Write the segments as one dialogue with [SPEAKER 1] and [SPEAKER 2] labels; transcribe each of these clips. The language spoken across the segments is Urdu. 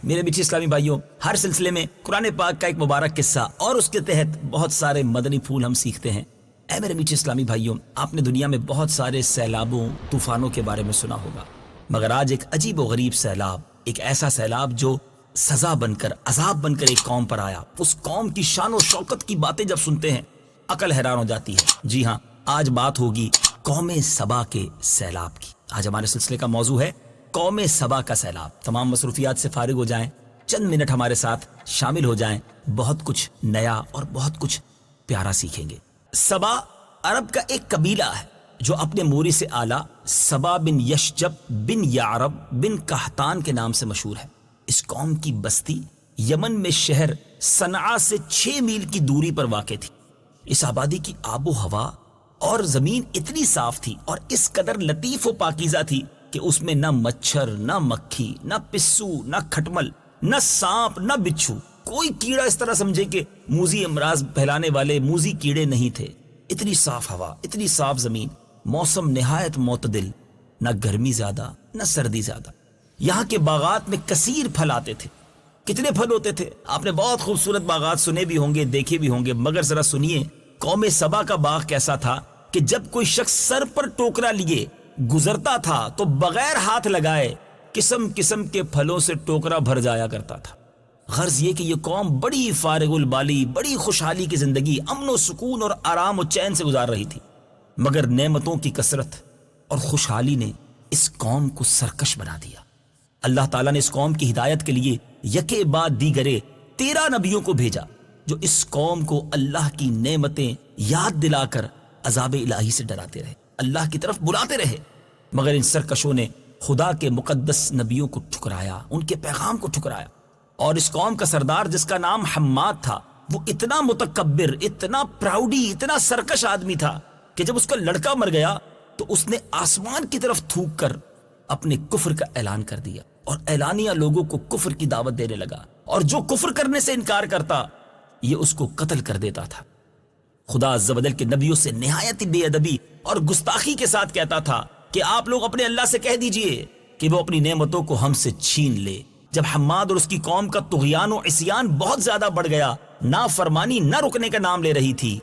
[SPEAKER 1] میرے میٹھے اسلامی بھائیوں، ہر سلسلے میں قرآن پاک کا ایک مبارک قصہ اور اس کے تحت بہت سارے مدنی پھول ہم سیکھتے ہیں۔ اے میرے میٹھے اسلامی بھائیوں، آپ نے دنیا میں بہت سارے سیلابوں، طوفانوں کے بارے میں سنا ہوگا، مگر آج ایک عجیب و غریب سیلاب، ایک ایسا سیلاب جو سزا بن کر، عذاب بن کر ایک قوم پر آیا۔ اس قوم کی شان و شوکت کی باتیں جب سنتے ہیں عقل حیران ہو جاتی ہے۔ جی ہاں، آج بات ہوگی قوم سبا کے سیلاب کی۔ آج ہمارے سلسلے کا موضوع ہے قوم سبا کا سیلاب۔ تمام مصروفیات سے فارغ ہو جائیں، چند منٹ ہمارے ساتھ شامل ہو جائیں، بہت کچھ نیا اور بہت کچھ پیارا سیکھیں گے۔ سبا عرب کا ایک قبیلہ ہے جو اپنے موری سے اعلیٰ سبا بن یشجب بن یعرب بن قحطان کے نام سے مشہور ہے۔ اس قوم کی بستی یمن میں شہر صنعاء سے 6 میل کی دوری پر واقع تھی۔ اس آبادی کی آب و ہوا اور زمین اتنی صاف تھی اور اس قدر لطیف و پاکیزہ تھی کہ اس میں نہ مچھر، نہ مکھی، نہ پسو، نہ کھٹمل، نہ سانپ، نہ بچھو، کوئی کیڑا اس طرح سمجھے کہ موذی امراض پھیلانے والے موذی کیڑے نہیں تھے۔ اتنی صاف ہوا، اتنی صاف زمین، موسم نہایت معتدل، نہ گرمی زیادہ نہ سردی زیادہ۔ یہاں کے باغات میں کثیر پھل آتے تھے۔ کتنے پھل ہوتے تھے؟ آپ نے بہت خوبصورت باغات سنے بھی ہوں گے، دیکھے بھی ہوں گے، مگر ذرا سنیے قوم سبا کا باغ کیسا تھا کہ جب کوئی شخص سر پر ٹوکرا لیے گزرتا تھا تو بغیر ہاتھ لگائے قسم قسم کے پھلوں سے ٹوکرا بھر جایا کرتا تھا۔ غرض یہ کہ یہ قوم بڑی فارغ البالی، بڑی خوشحالی کی زندگی، امن و سکون اور آرام و چین سے گزار رہی تھی، مگر نعمتوں کی کثرت اور خوشحالی نے اس قوم کو سرکش بنا دیا۔ اللہ تعالیٰ نے اس قوم کی ہدایت کے لیے یکے بعد دیگرے 13 نبیوں کو بھیجا جو اس قوم کو اللہ کی نعمتیں یاد دلا کر عذاب الہی سے ڈراتے رہے، اللہ کی طرف بلاتے رہے، مگر ان سرکشوں نے خدا کے مقدس نبیوں کو ٹھکرایا، ان کے پیغام کو ٹھکرایا۔ اور اس قوم کا سردار جس کا نام حماد تھا، وہ اتنا متکبر، اتنا پراؤڈی، اتنا سرکش آدمی تھا کہ جب اس کا لڑکا مر گیا تو اس نے آسمان کی طرف تھوک کر اپنے کفر کا اعلان کر دیا اور اعلانیہ لوگوں کو کفر کی دعوت دینے لگا، اور جو کفر کرنے سے انکار کرتا یہ اس کو قتل کر دیتا تھا۔ خدا عز و جل کے نبیوں سے نہایت بے ادبی اور گستاخی کے ساتھ کہتا تھا کہ آپ لوگ اپنے اللہ سے کہہ دیجئے کہ وہ اپنی نعمتوں کو ہم سے چھین لے۔ جب حماد اور اس کی قوم کا طغیان و عصیان بہت زیادہ بڑھ گیا، نافرمانی نہ رکنے کا نام لے رہی تھی،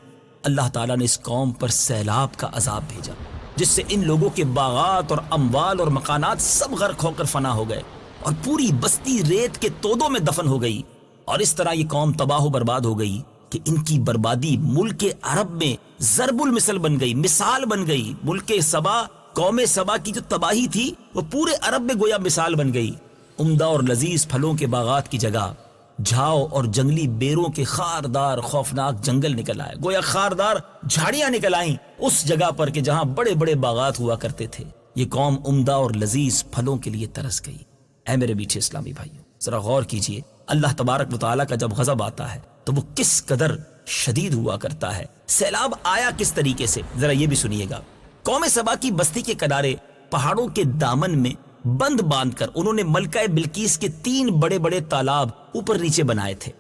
[SPEAKER 1] اللہ تعالیٰ نے اس قوم پر سیلاب کا عذاب بھیجا، جس سے ان لوگوں کے باغات اور اموال اور مکانات سب غرق ہو کر فنا ہو گئے اور پوری بستی ریت کے تودوں میں دفن ہو گئی۔ اور اس طرح یہ قوم تباہ و برباد ہو گئی کہ ان کی بربادی ملک عرب میں ضرب المثل بن گئی، مثال بن گئی۔ ملک سبا، قوم سبا کی جو تباہی تھی وہ پورے عرب میں گویا مثال بن گئی۔ عمدہ اور لذیذ پھلوں کے باغات کی جگہ جھاؤ اور جنگلی بیروں کے خاردار خوفناک جنگل نکل آئے، گویا خاردار جھاڑیاں نکل آئیں اس جگہ پر کہ جہاں بڑے بڑے باغات ہوا کرتے تھے۔ یہ قوم عمدہ اور لذیذ پھلوں کے لیے ترس گئی۔ اے میرے میٹھے اسلامی بھائیوں، ذرا غور کیجئے، اللہ تبارک و تعالیٰ کا جب غضب آتا ہے تو وہ کس قدر شدید ہوا کرتا ہے۔ سیلاب آیا کس طریقے سے، ذرا یہ بھی سنیے گا۔ قوم سبا کی بستی کے کنارے پہاڑوں کے دامن میں بند باندھ کر انہوں نے ملکہ بلقیس کے 3 بڑے بڑے تالاب اوپر نیچے بنائے تھے۔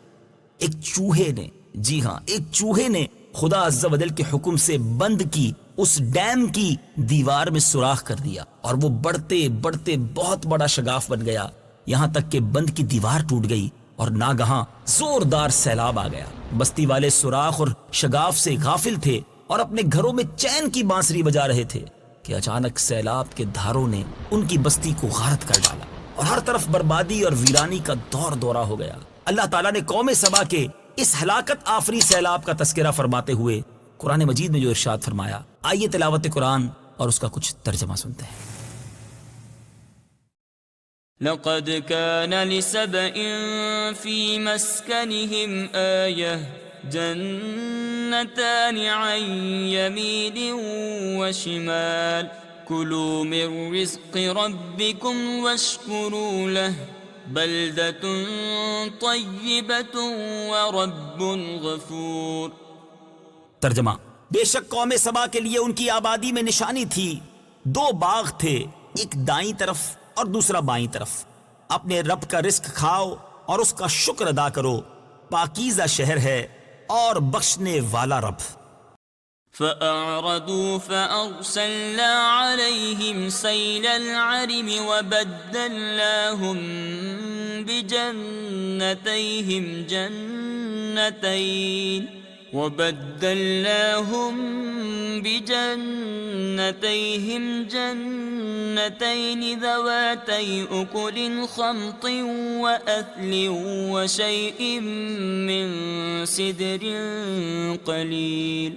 [SPEAKER 1] ایک چوہے نے، جی ہاں، ایک چوہے نے خدا عز و جل کے حکم سے بند کی اس ڈیم کی دیوار میں سوراخ کر دیا، اور وہ بڑھتے بڑھتے بہت بڑا شگاف بن گیا، یہاں تک کہ بند کی دیوار ٹوٹ گئی اور ناگہاں زوردار سیلاب آ گیا۔ بستی والے سوراخ اور شگاف سے غافل تھے اور اپنے گھروں میں چین کی بانسری بجا رہے تھے کہ اچانک سیلاب کے دھاروں نے ان کی بستی کو غارت کر ڈالا اور ہر طرف بربادی اور ویرانی کا دور دورہ ہو گیا۔ اللہ تعالیٰ نے قوم سبا کے اس ہلاکت آفری سیلاب کا تذکرہ فرماتے ہوئے قرآن مجید میں جو ارشاد فرمایا، آئیے تلاوت قرآن اور اس کا کچھ ترجمہ سنتے ہیں۔
[SPEAKER 2] لقد كان لسبإ في مسكنهم آية جنتان عن يمين وشمال كلوا من رزق ربكم واشكروا له بلدة طيبة ورب غفور۔
[SPEAKER 1] ترجمہ: بے شک قوم سبا کے لیے ان کی آبادی میں نشانی تھی، 2 باغ تھے، ایک دائیں طرف اور دوسرا بائیں طرف۔ اپنے رب کا رزق کھاؤ اور اس کا شکر ادا کرو، پاکیزہ شہر ہے اور بخشنے والا رب۔
[SPEAKER 2] فأعرضوا فأرسلنا عليهم سيل العرم وبدلناهم بجنتيهم جنتين ذواتي أكل خمط وأثل وشيء من سدر قليل.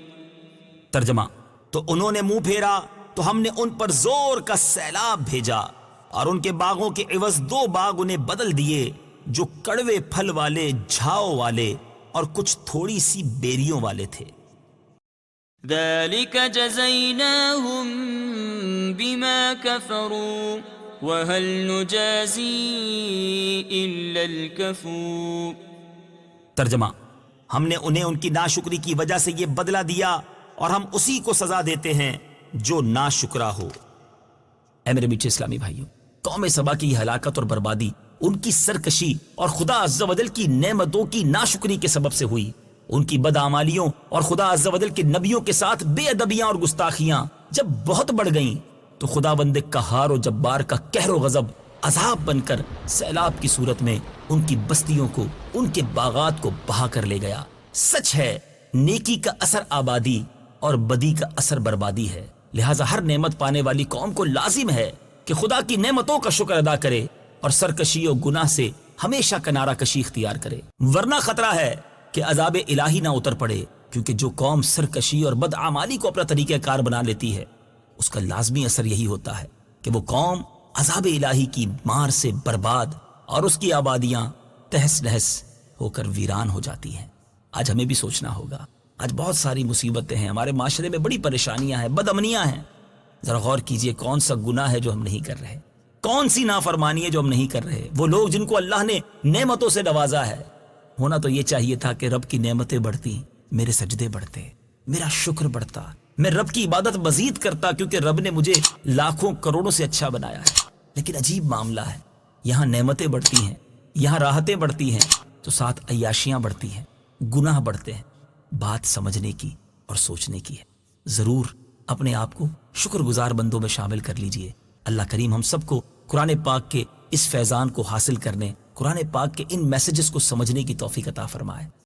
[SPEAKER 1] ترجمہ: تو انہوں نے منہ پھیرا تو ہم نے ان پر زور کا سیلاب بھیجا اور ان کے باغوں کے عوض 2 باغ انہیں بدل دیے جو کڑوے پھل والے، جھاؤ والے اور کچھ تھوڑی سی بیریوں والے تھے.
[SPEAKER 2] ذلك جزيناهم بما كفروا وهل نجازي إلا الكفور.
[SPEAKER 1] ترجمہ: ہم نے انہیں ان کی ناشکری کی وجہ سے یہ بدلہ دیا اور ہم اسی کو سزا دیتے ہیں جو ناشکرا ہو. اے میرے میٹھے اسلامی بھائیوں، قوم سبا کی یہ ہلاکت اور بربادی ان کی سرکشی اور خدا عز و جل کی نعمتوں کی ناشکری کے سبب سے ہوئی. ان کی بدعمالیوں اور خدا عز و جل کے نبیوں کے ساتھ بے ادبیاں اور گستاخیاں جب بہت بڑھ گئیں تو خدا بند قہار و جبار کا قہر و غضب عذاب بن کر سیلاب کی صورت میں ان کی بستیوں کو، ان کے باغات کو بہا کر لے گیا. سچ ہے، نیکی کا اثر آبادی اور بدی کا اثر بربادی ہے. لہٰذا ہر نعمت پانے والی قوم کو لازم ہے کہ خدا کی نعمتوں کا شکر ادا کرے اور سرکشی و گناہ سے ہمیشہ کنارہ کشی اختیار کرے، ورنہ خطرہ ہے کہ عذاب الہی نہ اتر پڑے. کیونکہ جو قوم سرکشی اور بدعمالی کو اپنا طریقہ کار بنا لیتی ہے اس کا لازمی اثر یہی ہوتا ہے کہ وہ قوم عذاب الہی کی مار سے برباد اور اس کی آبادیاں تہس نہس ہو کر ویران ہو جاتی ہیں. آج ہمیں بھی سوچنا ہوگا. آج بہت ساری مصیبتیں ہیں، ہمارے معاشرے میں بڑی پریشانیاں ہیں، بد امنیاں ہیں. ذرا غور کیجئے کون سا گناہ ہے جو ہم نہیں کر رہے، کون سی نافرمانی ہے جو ہم نہیں کر رہے. وہ لوگ جن کو اللہ نے نعمتوں سے نوازا ہے، ہونا تو یہ چاہیے تھا کہ رب کی نعمتیں بڑھتی، میرے سجدے بڑھتے، میرا شکر بڑھتا، میں رب کی عبادت مزید کرتا، کیونکہ رب نے مجھے لاکھوں کروڑوں سے اچھا بنایا ہے. لیکن عجیب معاملہ ہے، یہاں نعمتیں بڑھتی ہیں، یہاں راحتیں بڑھتی ہیں تو ساتھ عیاشیاں بڑھتی ہیں، گناہ بڑھتے ہیں. بات سمجھنے کی اور سوچنے کی ہے. ضرور اپنے آپ کو شکر گزار بندوں میں شامل کر لیجئے. اللہ کریم ہم سب کو قرآن پاک کے اس فیضان کو حاصل کرنے، قرآن پاک کے ان میسیجز کو سمجھنے کی توفیق عطا فرمائے.